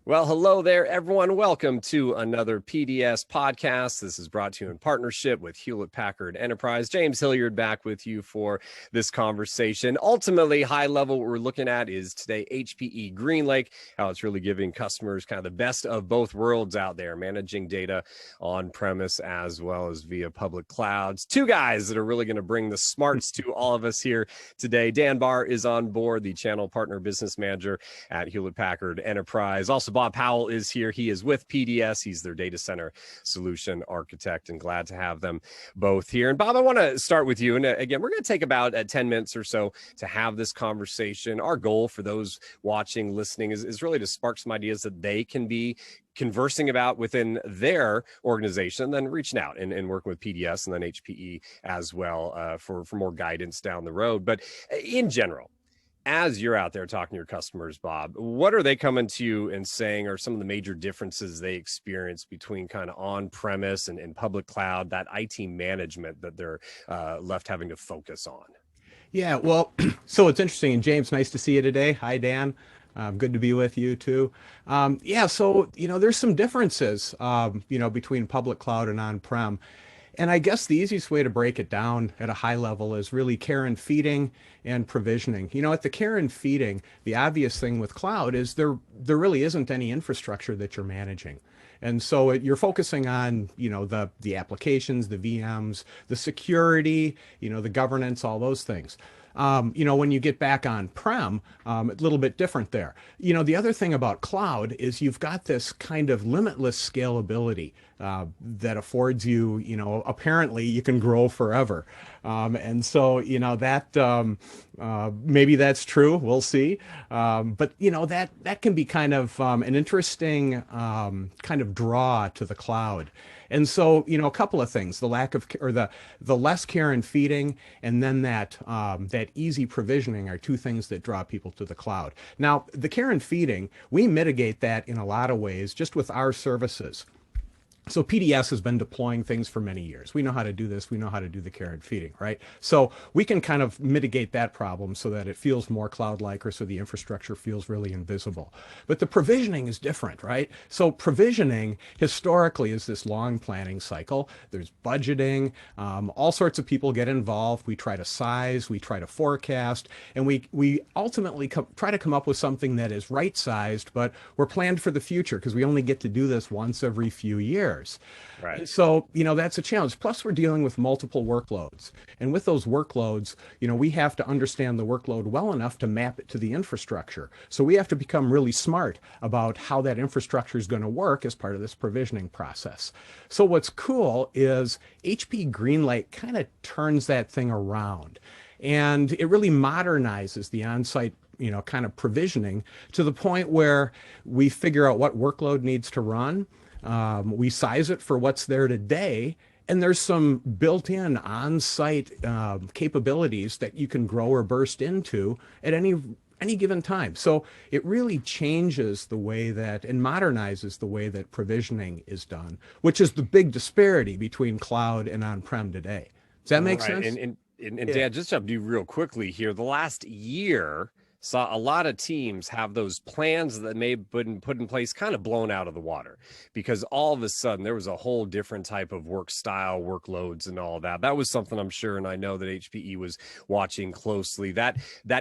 Well, hello there, everyone. Welcome to another PDS podcast. This is brought to you in partnership with Hewlett PacKard Enterprise. James Hilliard back with you for this conversation. Ultimately, high level, what we're looking at is today HPE GreenLake, how it's really giving customers kind of the best of both worlds out there, managing data on premise as well as via public clouds. Two guys that are really going to bring the smarts to all of us here today. Dan Baar is on board, the channel partner business manager at Hewlett PacKard Enterprise. Also, Bob Powell is here. He is with PDS. He's their data center solution architect, and glad to have them both here. And Bob, I want to start with you. And again, we're going to take about 10 minutes or so to have this conversation. Our goal for those watching, listening is really to spark some ideas that they can be conversing about within their organization, then reaching out and working with PDS and then HPE as well for more guidance down the road. But in general, as you're out there talking to your customers, Bob, what are they coming to you and saying are some of the major differences they experience between kind of on-premise and public cloud, that IT management that they're left having to focus on? Yeah, well, so it's interesting. And James, nice to see you today. Hi, Dan. Good to be with you too. Yeah, so, there's some differences, between public cloud and on-prem. And I guess the easiest way to break it down at a high level is really care and feeding and provisioning. At the care and feeding, the obvious thing with cloud is there really isn't any infrastructure that you're managing. And so you're focusing on, the applications, the VMs, the security, the governance, all those things. When you get back on prem, a little bit different there. The other thing about cloud is you've got this kind of limitless scalability that affords you, apparently you can grow forever. And so, maybe that's true. We'll see. But that can be kind of an interesting kind of draw to the cloud. And so, a couple of things: the lack of, or the less care and feeding, and then that easy provisioning are two things that draw people to the cloud. Now, the care and feeding, we mitigate that in a lot of ways just with our services. So PDS has been deploying things for many years. We know how to do this. We know how to do the care and feeding, right? So we can kind of mitigate that problem so that it feels more cloud-like, or so the infrastructure feels really invisible. But the provisioning is different, right? So provisioning historically is this long planning cycle. There's budgeting. All sorts of people get involved. We try to size, we try to forecast, and we ultimately try to come up with something that is right-sized, but we're planned for the future because we only get to do this once every few years. Right. So, that's a challenge. Plus, we're dealing with multiple workloads. And with those workloads, we have to understand the workload well enough to map it to the infrastructure. So we have to become really smart about how that infrastructure is going to work as part of this provisioning process. So what's cool is HPE GreenLake kind of turns that thing around. And it really modernizes the on-site kind of provisioning to the point where we figure out what workload needs to run. We size it for what's there today, and there's some built-in on-site capabilities that you can grow or burst into at any given time. So it really changes the way that, and modernizes the way that provisioning is done, which is the big disparity between cloud and on-prem today. Does that make Right. sense? And Yeah. Dan, just to do real quickly here, the last year saw a lot of teams have those plans that may have been put in place kind of blown out of the water, because all of a sudden there was a whole different type of work style, workloads, and all that. That was something I'm sure, and I know that HPE was watching closely. That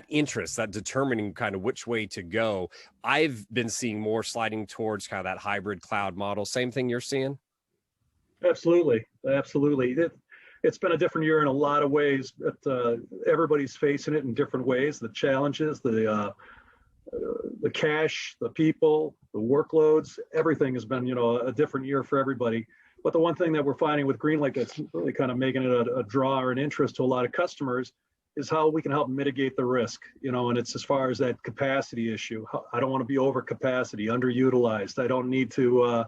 interest, that determining kind of which way to go. I've been seeing more sliding towards kind of that hybrid cloud model. Same thing you're seeing? Absolutely, absolutely. It's been a different year in a lot of ways, but everybody's facing it in different ways. The challenges, the cash, the people, the workloads, everything has been, a different year for everybody. But the one thing that we're finding with GreenLake that's really kind of making it a draw or an interest to a lot of customers is how we can help mitigate the risk, and it's as far as that capacity issue. I don't want to be over capacity, underutilized. I don't need to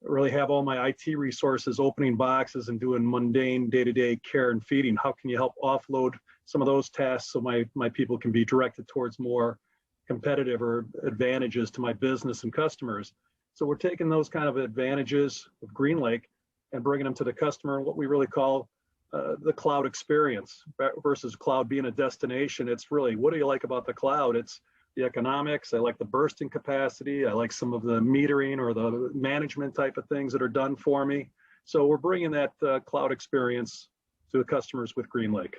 really have all my IT resources opening boxes and doing mundane day-to-day care and feeding. How can you help offload some of those tasks so my people can be directed towards more competitive or advantages to my business and customers? So we're taking those kind of advantages of GreenLake and bringing them to the customer, what we really call the cloud experience versus cloud being a destination. It's really, what do you like about the cloud? It's the economics. I like the bursting capacity. I like some of the metering or the management type of things that are done for me. So we're bringing that cloud experience to the customers with GreenLake.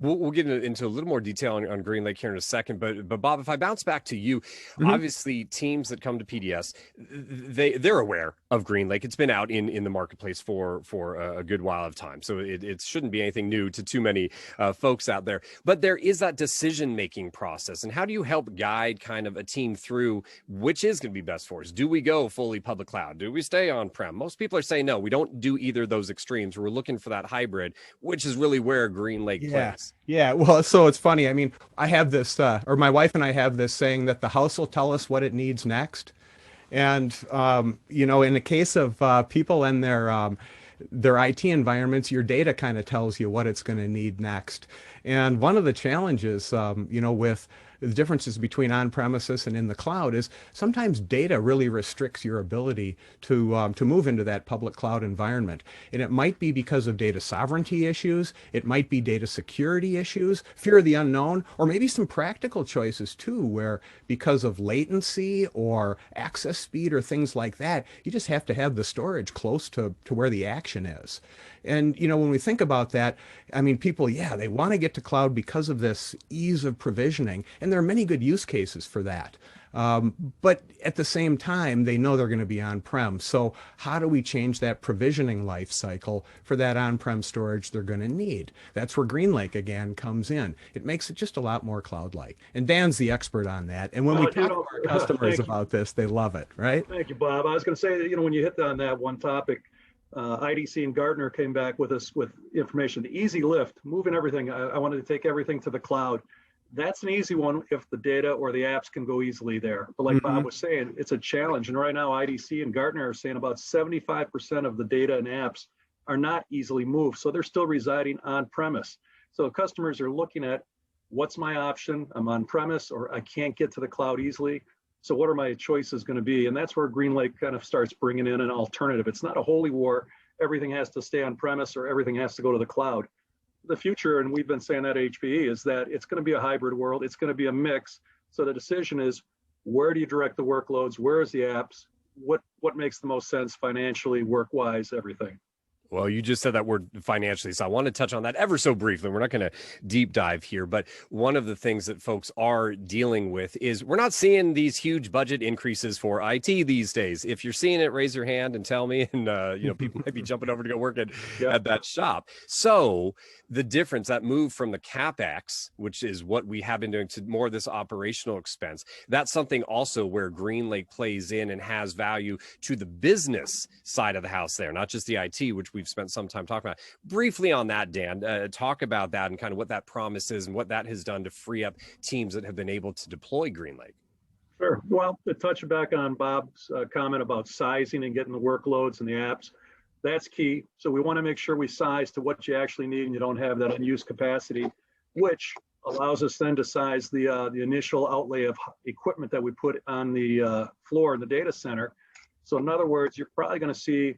We'll get into a little more detail on GreenLake here in a second, but Bob, if I bounce back to you, obviously teams that come to PDS, they're aware of GreenLake. It's been out in the marketplace for a good while of time, so it shouldn't be anything new to too many folks out there. But there is that decision-making process, and how do you help guide kind of a team through which is going to be best for us? Do we go fully public cloud? Do we stay on-prem? Most people are saying no, we don't do either of those extremes. We're looking for that hybrid, which is really where GreenLake plays. Yeah, well, so it's funny. I mean, I have this, or my wife and I have this saying that the house will tell us what it needs next. And, you know, in the case of people and their IT environments, your data kind of tells you what it's going to need next. And one of the challenges, you know, with the differences between on-premises and in the cloud is sometimes data really restricts your ability to move into that public cloud environment. And it might be because of data sovereignty issues, it might be data security issues, fear of the unknown, or maybe some practical choices too, where because of latency or access speed or things like that, you just have to have the storage close to where the action is. And, you know, when we think about that, I mean, people, yeah, they want to get to cloud because of this ease of provisioning. And there are many good use cases for that. But at the same time, they know they're going to be on-prem. So how do we change that provisioning life cycle for that on-prem storage they're going to need? That's where GreenLake, again, comes in. It makes it just a lot more cloud-like. And Dan's the expert on that. And when we talk to our customers about this, they love it, right? Thank you, Bob. I was going to say, you know, when you hit on that one topic, IDC and Gartner came back with us with information. The easy lift, moving everything. I wanted to take everything to the cloud. That's an easy one if the data or the apps can go easily there. But like Bob was saying, it's a challenge. And right now, IDC and Gartner are saying about 75% of the data and apps are not easily moved. So they're still residing on premise. So customers are looking at what's my option? I'm on premise or I can't get to the cloud easily. So what are my choices going to be? And that's where GreenLake kind of starts bringing in an alternative. It's not a holy war. Everything has to stay on premise or everything has to go to the cloud. The future, and we've been saying that at HPE, is that it's going to be a hybrid world. It's going to be a mix. So the decision is, where do you direct the workloads? Where is the apps? What makes the most sense financially, work-wise, everything? Well, you just said that word financially, so I want to touch on that ever so briefly. We're not going to deep dive here, but one of the things that folks are dealing with is we're not seeing these huge budget increases for IT these days. If you're seeing it, raise your hand and tell me, and you know, people might be jumping over to go work at that shop. So the difference, that move from the CapEx, which is what we have been doing, to more of this operational expense, that's something also where GreenLake plays in and has value to the business side of the house there, not just the IT, which we've spent some time talking about. Briefly on that, Dan, talk about that and kind of what that promise is and what that has done to free up teams that have been able to deploy GreenLake. Sure. Well, to touch back on Bob's comment about sizing and getting the workloads and the apps, that's key. So we want to make sure we size to what you actually need and you don't have that unused capacity, which allows us then to size the initial outlay of equipment that we put on the floor in the data center. So in other words, you're probably going to see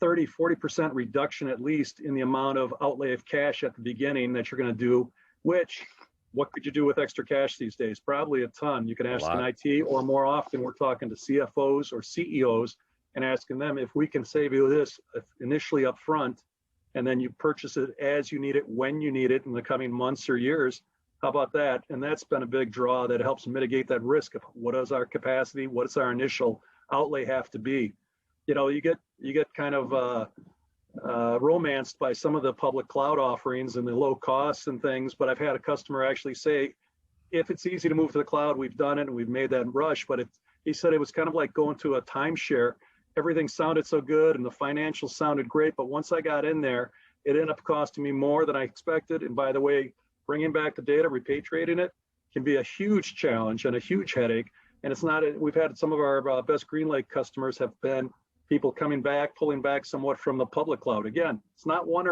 30–40% reduction at least in the amount of outlay of cash at the beginning that you're going to do, which what could you do with extra cash these days? Probably a ton. You can ask an IT, or more often we're talking to CFOs or CEOs and asking them if we can save you this initially up front, and then you purchase it as you need it, when you need it in the coming months or years. How about that? And that's been a big draw that helps mitigate that risk of what is our capacity, what does our initial outlay have to be. You know, you get kind of romanced by some of the public cloud offerings and the low costs and things, but I've had a customer actually say, if it's easy to move to the cloud, we've done it and we've made that rush, but he said it was kind of like going to a timeshare. Everything sounded so good and the financials sounded great, but once I got in there, it ended up costing me more than I expected. And by the way, bringing back the data, repatriating it, can be a huge challenge and a huge headache. And it's not, we've had some of our best GreenLake customers have been people coming back, pulling back somewhat from the public cloud. Again, it's not one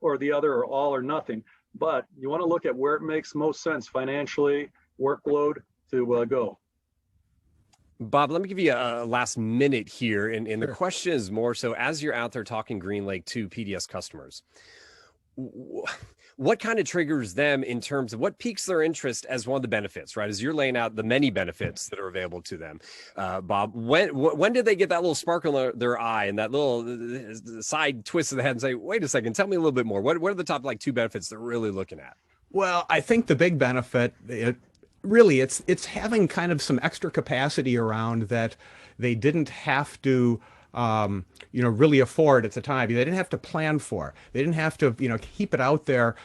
or the other or all or nothing, but you want to look at where it makes most sense financially, workload to go. Bob, let me give you a last minute here. And Sure. The question is more so, as you're out there talking GreenLake to PDS customers, what kind of triggers them in terms of what piques their interest as one of the benefits, right? As you're laying out the many benefits that are available to them, Bob, when did they get that little sparkle in their eye and that little side twist of the head and say, wait a second, tell me a little bit more. What are the top like 2 benefits they're really looking at? Well, I think the big benefit, really, it's having kind of some extra capacity around that they didn't have to really afford at the time. They didn't have to plan for. They didn't have to, keep it out there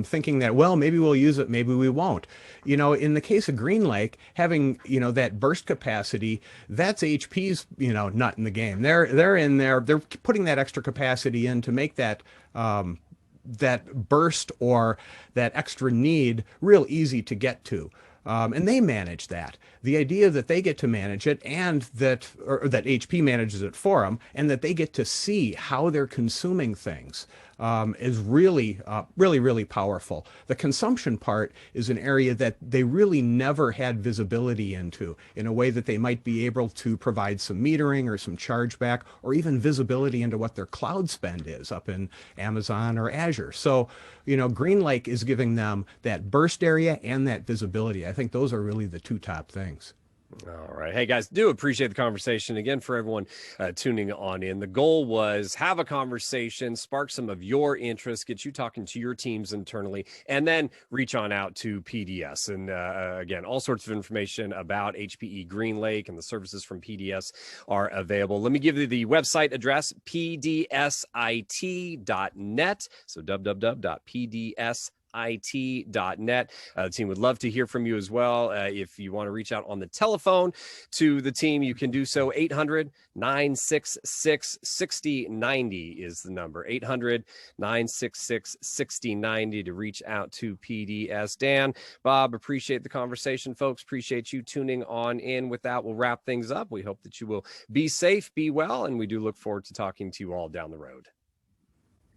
thinking that, well, maybe we'll use it, maybe we won't. In the case of GreenLake, having, that burst capacity, that's HP's, nut in the game. They're in there, they're putting that extra capacity in to make that that burst or that extra need real easy to get to. And they manage that. The idea that they get to manage it and that HP manages it for them and that they get to see how they're consuming things is really, really powerful. The consumption part is an area that they really never had visibility into in a way that they might be able to provide some metering or some chargeback or even visibility into what their cloud spend is up in Amazon or Azure. So, GreenLake is giving them that burst area and that visibility. I think those are really the 2 top things. All right. Hey, guys, do appreciate the conversation. Again, for everyone tuning on in, the goal was have a conversation, spark some of your interest, get you talking to your teams internally, and then reach on out to PDS. And again, all sorts of information about HPE GreenLake and the services from PDS are available. Let me give you the website address, pdsit.net. So www.pdsit.net. The team would love to hear from you as well. If you want to reach out on the telephone to the team, you can do so. 800-966-6090 is the number. 800-966-6090 to reach out to PDS. Dan, Bob, appreciate the conversation, folks. Appreciate you tuning on in. With that, we'll wrap things up. We hope that you will be safe, be well, and we do look forward to talking to you all down the road.